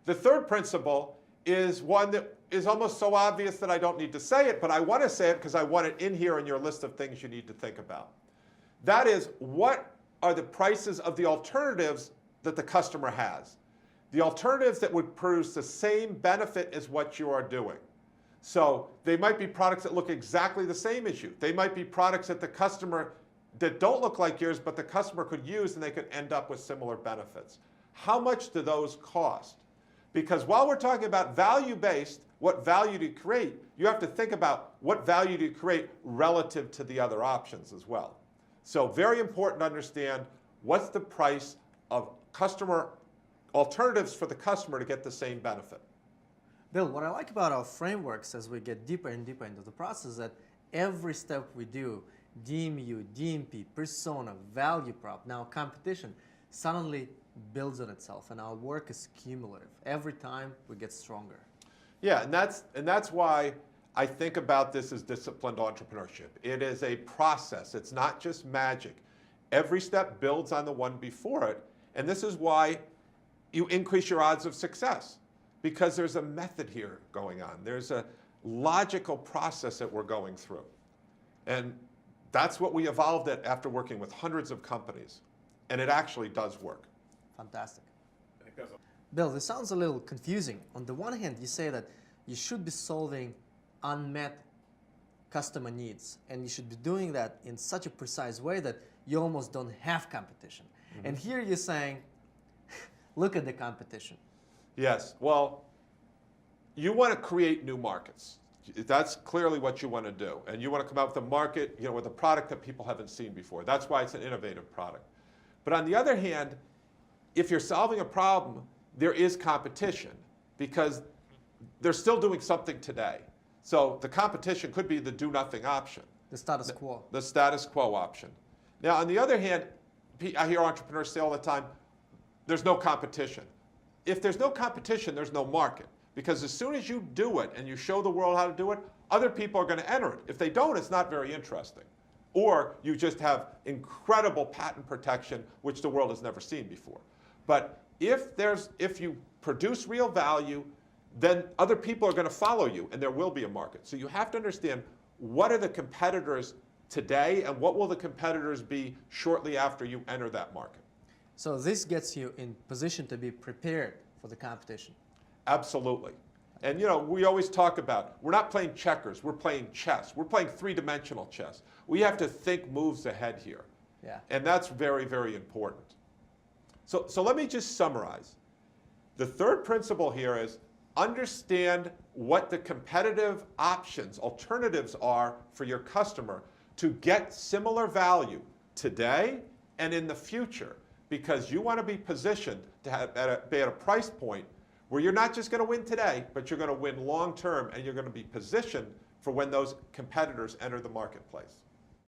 The third principle is one that is almost so obvious that I don't need to say it, but I want to say it because I want it in here in your list of things you need to think about. That is, what are the prices of the alternatives that the customer has? The alternatives that would produce the same benefit as what you are doing. So they might be products that look exactly the same as you. They might be products that the customer that don't look like yours, but the customer could use and they could end up with similar benefits. How much do those cost? Because while we're talking about value-based, what value do you create, you have to think about what value do you create relative to the other options as well. So very important to understand what's the price of customer alternatives for the customer to get the same benefit. Bill, what I like about our frameworks as we get deeper and deeper into the process is that every step we do, DMU, DMP, persona, value prop, now competition, suddenly builds on itself, and our work is cumulative. Every time we get stronger. Yeah, and that's why I think about this as disciplined entrepreneurship. It is a process. It's not just magic. Every step builds on the one before it, and this is why you increase your odds of success, because there's a method here going on. There's a logical process that we're going through. And that's what we evolved at after working with hundreds of companies. And it actually does work. Fantastic. Bill, this sounds a little confusing. On the one hand, you say that you should be solving unmet customer needs, and you should be doing that in such a precise way that you almost don't have competition. Mm-hmm. And here you're saying, look at the competition. Yes, well, you want to create new markets. That's clearly what you want to do. And you want to come out with a market, with a product that people haven't seen before. That's why it's an innovative product. But on the other hand, if you're solving a problem, there is competition because they're still doing something today. So the competition could be the do-nothing option. The status quo. The status quo option. Now, on the other hand, I hear entrepreneurs say all the time, there's no competition. If there's no competition, there's no market. Because as soon as you do it and you show the world how to do it, other people are going to enter it. If they don't, it's not very interesting. Or you just have incredible patent protection, which the world has never seen before. But if you produce real value, then other people are going to follow you, and there will be a market. So you have to understand what are the competitors today, and what will the competitors be shortly after you enter that market. So this gets you in position to be prepared for the competition. Absolutely. And we always talk about, we're not playing checkers, we're playing chess. We're playing three-dimensional chess. We have to think moves ahead here. Yeah. And that's very, very important. So let me just summarize. The third principle here is understand what the competitive options, alternatives are for your customer to get similar value today and in the future, because you want to be positioned to be at a price point where you're not just going to win today, but you're going to win long term, and you're going to be positioned for when those competitors enter the marketplace.